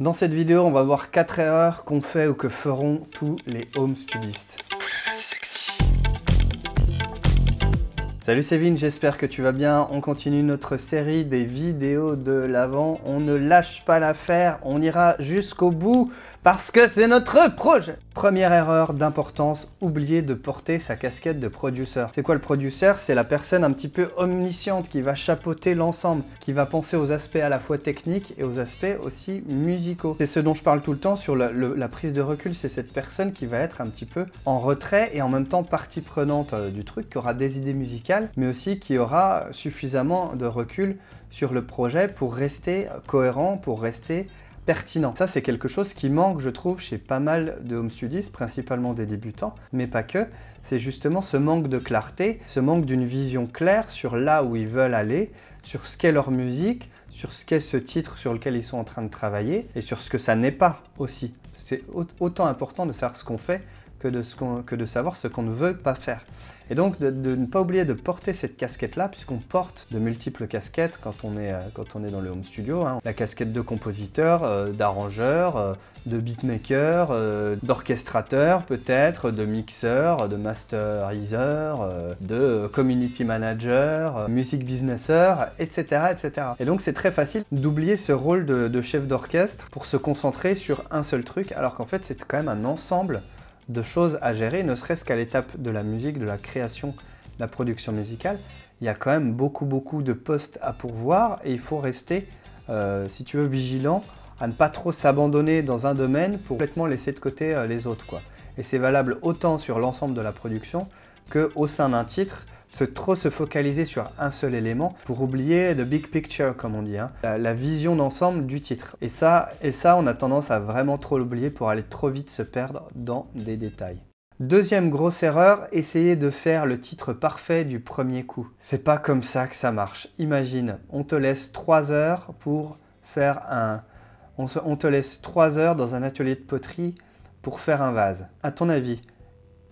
Dans cette vidéo, on va voir 4 erreurs qu'ont fait ou que feront tous les home studistes. Salut, c'est Vin, j'espère que tu vas bien. On continue notre série des vidéos de l'Avent. On ne lâche pas l'affaire, on ira jusqu'au bout parce que c'est notre projet. Première erreur d'importance, oublier de porter sa casquette de producer. C'est quoi le producer? C'est la personne un petit peu omnisciente qui va chapeauter l'ensemble, qui va penser aux aspects à la fois techniques et aux aspects aussi musicaux. C'est ce dont je parle tout le temps sur la prise de recul. C'est cette personne qui va être un petit peu en retrait et en même temps partie prenante du truc, qui aura des idées musicales, mais aussi qui aura suffisamment de recul sur le projet pour rester cohérent, pour rester pertinent. Ça, c'est quelque chose qui manque, je trouve, chez pas mal de home studistes, principalement des débutants, mais pas que. C'est justement ce manque de clarté, ce manque d'une vision claire sur là où ils veulent aller, sur ce qu'est leur musique, sur ce qu'est ce titre sur lequel ils sont en train de travailler, et sur ce que ça n'est pas aussi. C'est autant important de savoir ce qu'on fait que de savoir ce qu'on ne veut pas faire. Et donc de ne pas oublier de porter cette casquette-là, puisqu'on porte de multiples casquettes quand on est dans le home studio. Hein. La casquette de compositeur, d'arrangeur, de beatmaker, d'orchestrateur peut-être, de mixeur, de masteriseur, de community manager, music businesseur, etc., etc. Et donc c'est très facile d'oublier ce rôle de chef d'orchestre pour se concentrer sur un seul truc, alors qu'en fait c'est quand même un ensemble de choses à gérer, ne serait-ce qu'à l'étape de la musique, de la création, de la production musicale. Il y a quand même beaucoup de postes à pourvoir et il faut rester, si tu veux, vigilant à ne pas trop s'abandonner dans un domaine pour complètement laisser de côté les autres, quoi. Et c'est valable autant sur l'ensemble de la production qu'au sein d'un titre, trop se focaliser sur un seul élément pour oublier the big picture, comme on dit, hein, la vision d'ensemble du titre. Et ça, on a tendance à vraiment trop l'oublier pour aller trop vite se perdre dans des détails. Deuxième grosse erreur, essayer de faire le titre parfait du premier coup. C'est pas comme ça que ça marche. Imagine, on te laisse 3 heures pour faire on te laisse 3 heures dans un atelier de poterie pour faire un vase. À ton avis,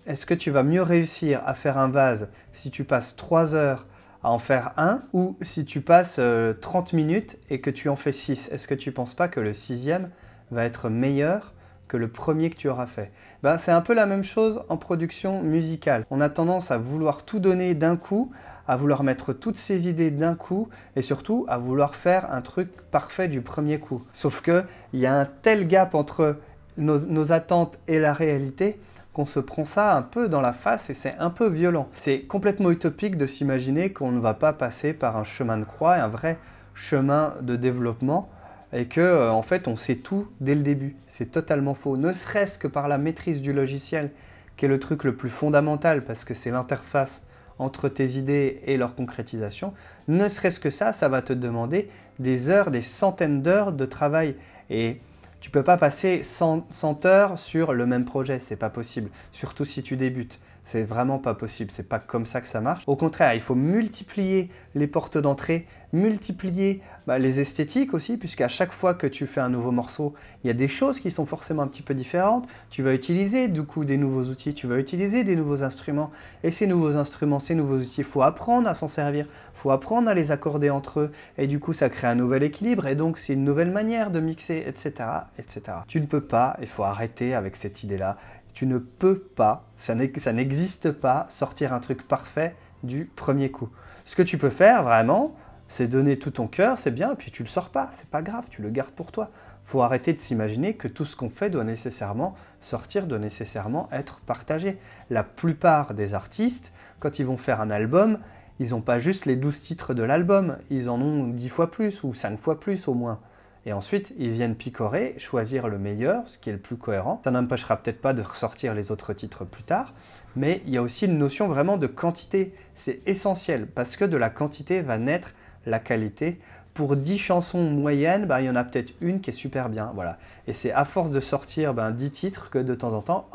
est-ce que tu vas mieux réussir à faire un vase si tu passes 3 heures à en faire un ou si tu passes 30 minutes et que tu en fais 6? Est-ce que tu ne penses pas que le 6e va être meilleur que le premier que tu auras fait? C'est un peu la même chose en production musicale. On a tendance à vouloir tout donner d'un coup, à vouloir mettre toutes ses idées d'un coup et surtout à vouloir faire un truc parfait du premier coup. Sauf qu'il y a un tel gap entre nos attentes et la réalité qu'on se prend ça un peu dans la face et c'est un peu violent. C'est complètement utopique de s'imaginer qu'on ne va pas passer par un chemin de croix et un vrai chemin de développement et que en fait on sait tout dès le début. C'est totalement faux, ne serait-ce que par la maîtrise du logiciel qui est le truc le plus fondamental parce que c'est l'interface entre tes idées et leur concrétisation. Ne serait-ce que ça va te demander des heures, des centaines d'heures de travail et tu ne peux pas passer 100 heures sur le même projet, c'est pas possible, surtout si tu débutes. C'est vraiment pas possible, c'est pas comme ça que ça marche. Au contraire, il faut multiplier les portes d'entrée, multiplier les esthétiques aussi, puisqu'à chaque fois que tu fais un nouveau morceau, il y a des choses qui sont forcément un petit peu différentes. Tu vas utiliser du coup des nouveaux outils, tu vas utiliser des nouveaux instruments. Et ces nouveaux instruments, ces nouveaux outils, il faut apprendre à s'en servir, il faut apprendre à les accorder entre eux. Et du coup, ça crée un nouvel équilibre et donc c'est une nouvelle manière de mixer, etc., etc. Tu ne peux pas, il faut arrêter avec cette idée-là. Tu ne peux pas, ça n'existe pas, sortir un truc parfait du premier coup. Ce que tu peux faire vraiment, c'est donner tout ton cœur, c'est bien, et puis tu le sors pas, c'est pas grave, tu le gardes pour toi. Faut arrêter de s'imaginer que tout ce qu'on fait doit nécessairement sortir, doit nécessairement être partagé. La plupart des artistes, quand ils vont faire un album, ils n'ont pas juste les 12 titres de l'album, ils en ont 10 fois plus ou 5 fois plus au moins. Et ensuite, ils viennent picorer, choisir le meilleur, ce qui est le plus cohérent. Ça n'empêchera peut-être pas de ressortir les autres titres plus tard, mais il y a aussi une notion vraiment de quantité. C'est essentiel, parce que de la quantité va naître la qualité. Pour 10 chansons moyennes, il y en a peut-être une qui est super bien. Voilà. Et c'est à force de sortir 10 titres que de temps en temps,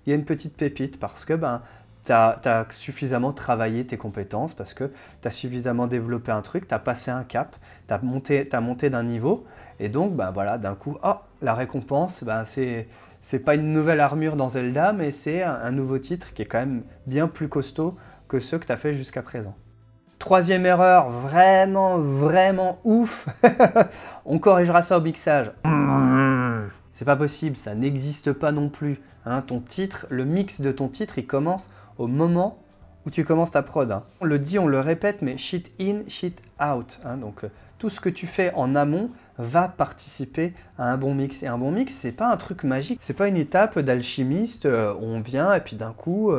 il y a une petite pépite, parce que tu as suffisamment travaillé tes compétences, parce que tu as suffisamment développé un truc, tu as passé un cap, tu as monté d'un niveau, et donc voilà, d'un coup, la récompense, c'est pas une nouvelle armure dans Zelda, mais c'est un nouveau titre qui est quand même bien plus costaud que ceux que tu as fait jusqu'à présent. Troisième erreur, vraiment ouf, on corrigera ça au mixage. C'est pas possible, ça n'existe pas non plus. Hein. Ton titre, le mix de ton titre, il commence au moment où tu commences ta prod. Hein. On le dit, on le répète, mais shit in, shit out. Hein. Donc tout ce que tu fais en amont va participer à un bon mix. Et un bon mix, c'est pas un truc magique, c'est pas une étape d'alchimiste où on vient et puis d'un coup,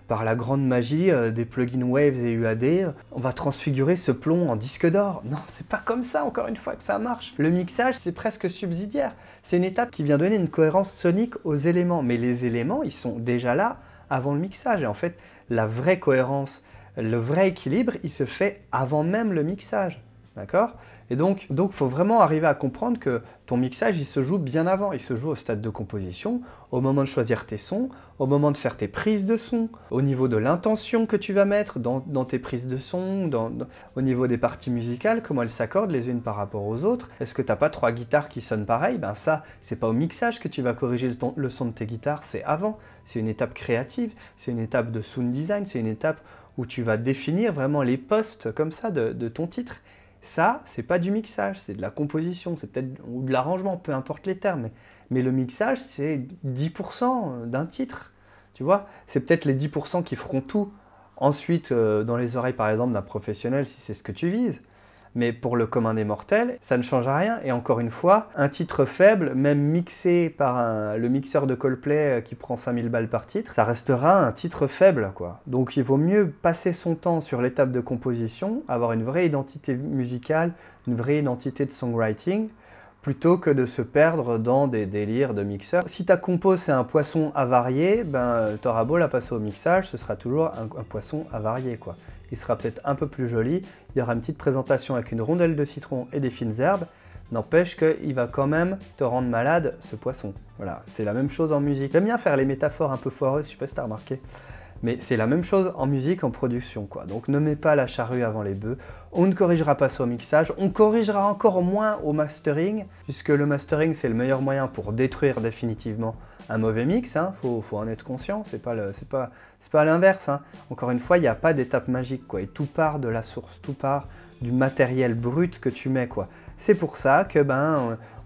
par la grande magie des plugins Waves et UAD, on va transfigurer ce plomb en disque d'or. Non, c'est pas comme ça, encore une fois, que ça marche. Le mixage, c'est presque subsidiaire. C'est une étape qui vient donner une cohérence sonique aux éléments. Mais les éléments, ils sont déjà là avant le mixage. Et en fait, la vraie cohérence, le vrai équilibre, il se fait avant même le mixage. D'accord ? Et donc, il faut vraiment arriver à comprendre que ton mixage, il se joue bien avant. Il se joue au stade de composition, au moment de choisir tes sons, au moment de faire tes prises de son, au niveau de l'intention que tu vas mettre dans tes prises de son, au niveau des parties musicales, comment elles s'accordent les unes par rapport aux autres. Est-ce que tu n'as pas 3 guitares qui sonnent pareil? Ben ça, c'est pas au mixage que tu vas corriger le son de tes guitares, c'est avant. C'est une étape créative, c'est une étape de sound design, c'est une étape où tu vas définir vraiment les postes comme ça de ton titre. Ça, c'est pas du mixage, c'est de la composition, c'est peut-être ou de l'arrangement, peu importe les termes. Mais le mixage, c'est 10% d'un titre, tu vois. C'est peut-être les 10% qui feront tout. Ensuite, dans les oreilles, par exemple, d'un professionnel, si c'est ce que tu vises. Mais pour le commun des mortels, ça ne change rien. Et encore une fois, un titre faible, même mixé par le mixeur de Coldplay qui prend 5000 balles par titre, ça restera un titre faible, quoi. Donc il vaut mieux passer son temps sur l'étape de composition, avoir une vraie identité musicale, une vraie identité de songwriting, plutôt que de se perdre dans des délires de mixeur. Si ta compo c'est un poisson avarié, ben t'auras beau la passer au mixage, ce sera toujours un poisson avarié, quoi. Il sera peut-être un peu plus joli, il y aura une petite présentation avec une rondelle de citron et des fines herbes, n'empêche qu'il va quand même te rendre malade ce poisson. Voilà, c'est la même chose en musique. J'aime bien faire les métaphores un peu foireuses, je sais pas si t'as remarqué. Mais c'est la même chose en musique, en production, quoi. Donc ne mets pas la charrue avant les bœufs. On ne corrigera pas ça au mixage, on corrigera encore moins au mastering, puisque le mastering c'est le meilleur moyen pour détruire définitivement un mauvais mix. Hein. Faut en être conscient, c'est pas l'inverse. Hein. Encore une fois, il n'y a pas d'étape magique, quoi. Et tout part de la source, tout part du matériel brut que tu mets, quoi. C'est pour ça que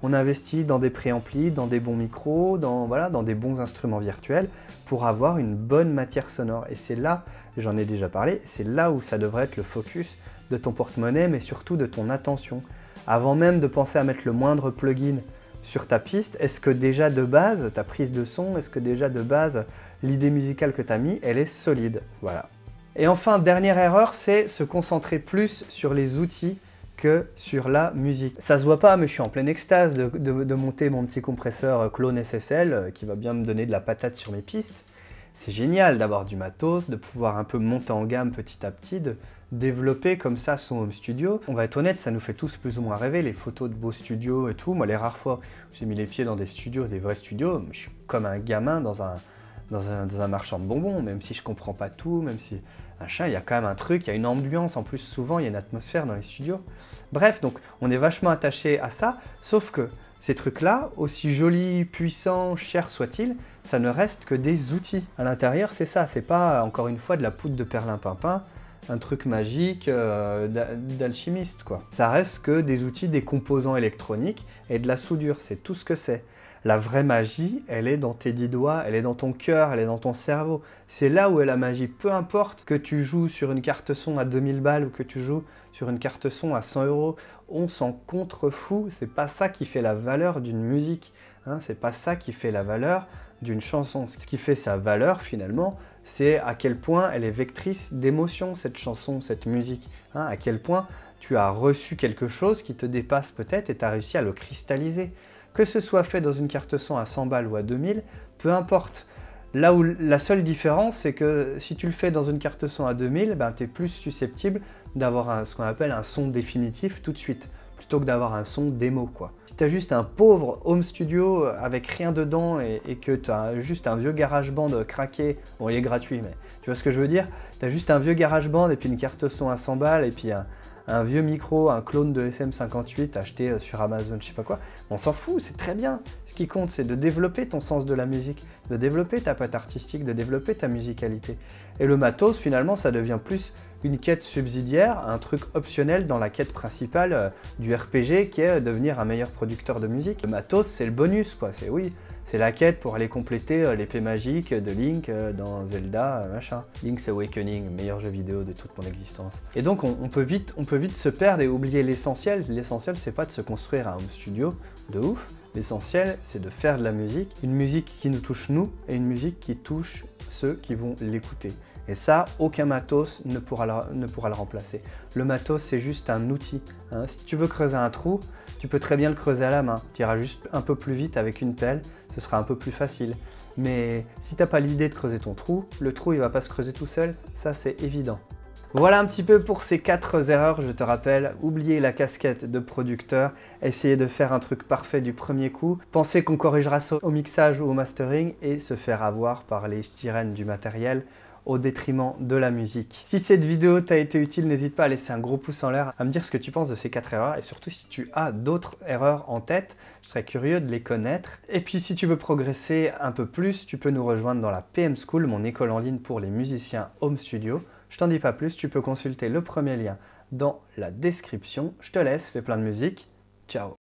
on investit dans des préamplis, dans des bons micros, dans des bons instruments virtuels pour avoir une bonne matière sonore. Et c'est là, j'en ai déjà parlé, c'est là où ça devrait être le focus de ton porte-monnaie, mais surtout de ton attention. Avant même de penser à mettre le moindre plugin sur ta piste, est-ce que déjà de base, ta prise de son, est-ce que déjà de base, l'idée musicale que tu as mis, elle est solide? Voilà. Et enfin, dernière erreur, c'est se concentrer plus sur les outils que sur la musique. Ça se voit pas, mais je suis en pleine extase de monter mon petit compresseur Clone SSL qui va bien me donner de la patate sur mes pistes. C'est génial d'avoir du matos, de pouvoir un peu monter en gamme petit à petit, de développer comme ça son home studio. On va être honnête, ça nous fait tous plus ou moins rêver, les photos de beaux studios et tout. Moi, les rares fois où j'ai mis les pieds dans des studios, des vrais studios, je suis comme un gamin dans un marchand de bonbons, même si je comprends pas tout, même si machin, il y a quand même un truc, il y a une ambiance, en plus souvent il y a une atmosphère dans les studios. Bref, donc on est vachement attaché à ça, sauf que ces trucs-là, aussi jolis, puissants, chers soient-ils, ça ne reste que des outils. À l'intérieur, c'est ça, c'est pas encore une fois de la poudre de perlimpinpin, un truc magique d'alchimiste, quoi. Ça reste que des outils, des composants électroniques et de la soudure, c'est tout ce que c'est. La vraie magie, elle est dans tes 10 doigts, elle est dans ton cœur, elle est dans ton cerveau. C'est là où est la magie. Peu importe que tu joues sur une carte son à 2000 balles ou que tu joues sur une carte son à 100 €, on s'en contrefout. C'est pas ça qui fait la valeur d'une musique. Hein, c'est pas ça qui fait la valeur d'une chanson. Ce qui fait sa valeur finalement, c'est à quel point elle est vectrice d'émotion, cette chanson, cette musique. Hein, à quel point tu as reçu quelque chose qui te dépasse peut-être et tu as réussi à le cristalliser. Que ce soit fait dans une carte son à 100 balles ou à 2000, peu importe. Là où la seule différence, c'est que si tu le fais dans une carte son à 2000, tu es plus susceptible d'avoir ce qu'on appelle un son définitif tout de suite, plutôt que d'avoir un son démo, quoi. Si tu as juste un pauvre home studio avec rien dedans et que tu as juste un vieux GarageBand craqué, bon il est gratuit, mais tu vois ce que je veux dire? Tu as juste un vieux GarageBand et puis une carte son à 100 balles et puis un un vieux micro, un clone de SM58 acheté sur Amazon, je sais pas quoi. On s'en fout, c'est très bien. Ce qui compte, c'est de développer ton sens de la musique, de développer ta patte artistique, de développer ta musicalité. Et le matos, finalement, ça devient plus une quête subsidiaire, un truc optionnel dans la quête principale du RPG qui est devenir un meilleur producteur de musique. Le matos, c'est le bonus, quoi. C'est la quête pour aller compléter l'épée magique de Link dans Zelda, machin. Link's Awakening, meilleur jeu vidéo de toute mon existence. Et donc on peut vite se perdre et oublier l'essentiel. L'essentiel, c'est pas de se construire un home studio de ouf. L'essentiel, c'est de faire de la musique. Une musique qui nous touche nous et une musique qui touche ceux qui vont l'écouter. Et ça, aucun matos ne pourra le remplacer. Le matos, c'est juste un outil. Hein. Si tu veux creuser un trou, tu peux très bien le creuser à la main. Tu iras juste un peu plus vite avec une pelle, ce sera un peu plus facile. Mais si tu n'as pas l'idée de creuser ton trou, le trou il va pas se creuser tout seul, ça c'est évident. Voilà un petit peu pour ces 4 erreurs, je te rappelle. Oubliez la casquette de producteur, essayez de faire un truc parfait du premier coup, pensez qu'on corrigera ça au mixage ou au mastering et se faire avoir par les sirènes du matériel au détriment de la musique. Si cette vidéo t'a été utile, n'hésite pas à laisser un gros pouce en l'air, à me dire ce que tu penses de ces 4 erreurs et surtout si tu as d'autres erreurs en tête, je serais curieux de les connaître. Et puis si tu veux progresser un peu plus, tu peux nous rejoindre dans la PM School, mon école en ligne pour les musiciens home studio. Je t'en dis pas plus, tu peux consulter le premier lien dans la description. Je te laisse, fais plein de musique. Ciao!